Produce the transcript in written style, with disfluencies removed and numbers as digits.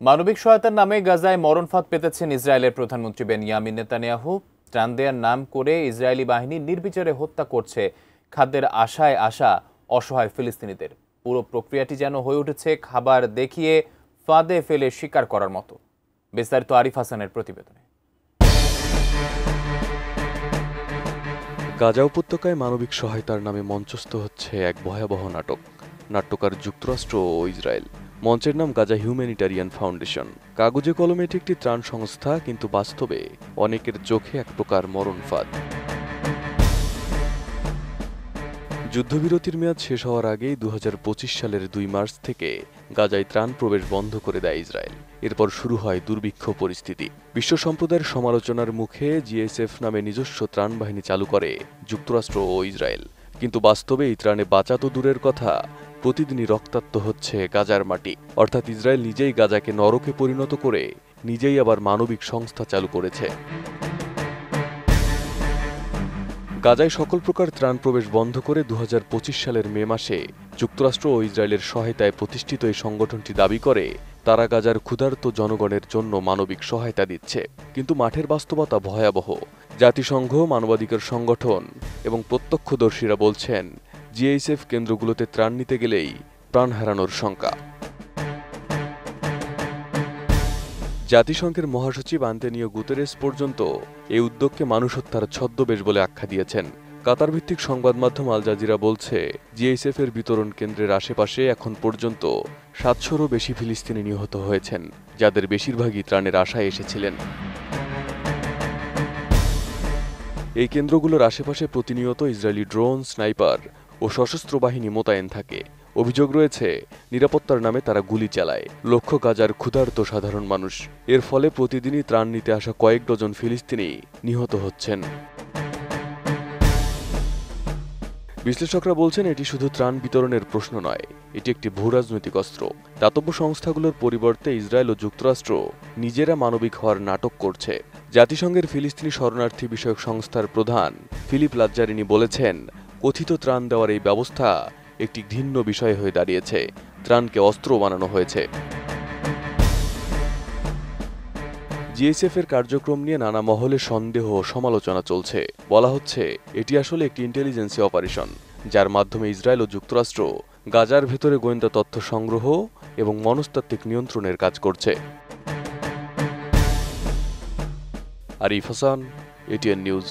মানবিক সহায়তার নামে গাজায় মরণফাঁদ পেতেছেন ইসরায়েলের প্রধানমন্ত্রী বেনিয়ামিন নেতানিয়াহু। ত্রাণ দেওয়ার নাম করে ইসরায়েলি বাহিনী নির্বিচারে হত্যা করছে খাদ্যের আশায় আসা অসহায় ফিলিস্তিনিদের। পুরো প্রক্রিয়াটি যেন হয়ে উঠেছে খাবার দেখিয়ে ফাঁদে ফেলে শিকার করার মতো। বিস্তারিত আরিফ হাসানের প্রতিবেদনে। গাজা উপত্যকায় মানবিক সহায়তার নামে মঞ্চস্থ হচ্ছে এক ভয়াবহ নাটক। নাট্যকার যুক্তরাষ্ট্র ও ইসরায়েল। মঞ্চের নাম গাজা হিউম্যানিটারিয়ান ফাউন্ডেশন। কাগজে কলমে এটি একটি ত্রাণ সংস্থা, কিন্তু বাস্তবে অনেকের চোখে এক প্রকার মরণ ফাঁদ। যুদ্ধবিরতির মেয়াদ শেষ হওয়ার আগেই 2025 সালের 2 মার্চ থেকে গাজায় ত্রাণ প্রবেশ বন্ধ করে দেয় ইসরায়েল। এরপর শুরু হয় দুর্ভিক্ষ পরিস্থিতি। বিশ্ব সম্প্রদায়ের সমালোচনার মুখে জিএসএফ নামে নিজস্ব ত্রাণ বাহিনী চালু করে যুক্তরাষ্ট্র ও ইসরায়েল। কিন্তু বাস্তবে এই ত্রাণে বাঁচা তো দূরের কথা, প্রতিদিনই রক্তাক্ত হচ্ছে গাজার মাটি। অর্থাৎ ইসরায়েল নিজেই গাজাকে নরকে পরিণত করে নিজেই আবার মানবিক সংস্থা চালু করেছে। গাজায় সকল প্রকার ত্রাণ প্রবেশ বন্ধ করে 2025 সালের মে মাসে যুক্তরাষ্ট্র ও ইসরায়েলের সহায়তায় প্রতিষ্ঠিত এই সংগঠনটি দাবি করে তারা গাজার ক্ষুধার্ত জনগণের জন্য মানবিক সহায়তা দিচ্ছে। কিন্তু মাঠের বাস্তবতা ভয়াবহ। জাতিসংঘ, মানবাধিকার সংগঠন এবং প্রত্যক্ষদর্শীরা বলছেন জিএসএফ কেন্দ্রগুলোতে ত্রাণ নিতে গেলেই প্রাণ হারানোর শঙ্কা। জাতিসংঘের মহাসচিব আন্তোনিও গুতেরেস পর্যন্ত এই উদ্যোগকে মানুষ হত্যার ছদ্মবেশ বলে আখ্যা দিয়েছেন। কাতার ভিত্তিক সংবাদ মাধ্যম আল জাজিরা বলছে, জিএসএফ এর বিতরণ কেন্দ্রের আশেপাশে এখন পর্যন্ত 700-রও বেশি ফিলিস্তিনি নিহত হয়েছেন, যাদের বেশিরভাগই ত্রাণের আশায় এসেছিলেন। এই কেন্দ্রগুলোর আশেপাশে প্রতিনিয়ত ইসরায়েলি ড্রোন, স্নাইপার ও সশস্ত্র বাহিনী মোতায়েন থাকে। অভিযোগ রয়েছে, নিরাপত্তার নামে তারা গুলি চালায়। লক্ষ্য গাজার ক্ষুধার্ত সাধারণ মানুষ। এর ফলে প্রতিদিনই ত্রাণ নিতে আসা কয়েক ডজন ফিলিস্তিনি নিহত হচ্ছেন। বিশ্লেষকরা বলছেন, এটি শুধু ত্রাণ বিতরণের প্রশ্ন নয়, এটি একটি ভূরাজনৈতিক অস্ত্র। দাতব্য সংস্থাগুলোর পরিবর্তে ইসরায়েল ও যুক্তরাষ্ট্র নিজেরা মানবিক হওয়ার নাটক করছে। জাতিসংঘের ফিলিস্তিনি শরণার্থী বিষয়ক সংস্থার প্রধান ফিলিপ লাজ্জারিনি বলেছেন, কথিত ত্রাণ দেওয়ার এই ব্যবস্থা একটি ঘৃণ্য বিষয় হয়ে দাঁড়িয়েছে। ত্রাণকে অস্ত্র বানানো হয়েছে। জিএসএফ এর কার্যক্রম নিয়ে নানা মহলে সন্দেহ ও সমালোচনা চলছে। বলা হচ্ছে, এটি আসলে একটি ইন্টেলিজেন্সি অপারেশন, যার মাধ্যমে ইসরায়েল ও যুক্তরাষ্ট্র গাজার ভেতরে গোয়েন্দা তথ্য সংগ্রহ এবং মনস্তাত্ত্বিক নিয়ন্ত্রণের কাজ করছে। Arif Hasan, ATN news.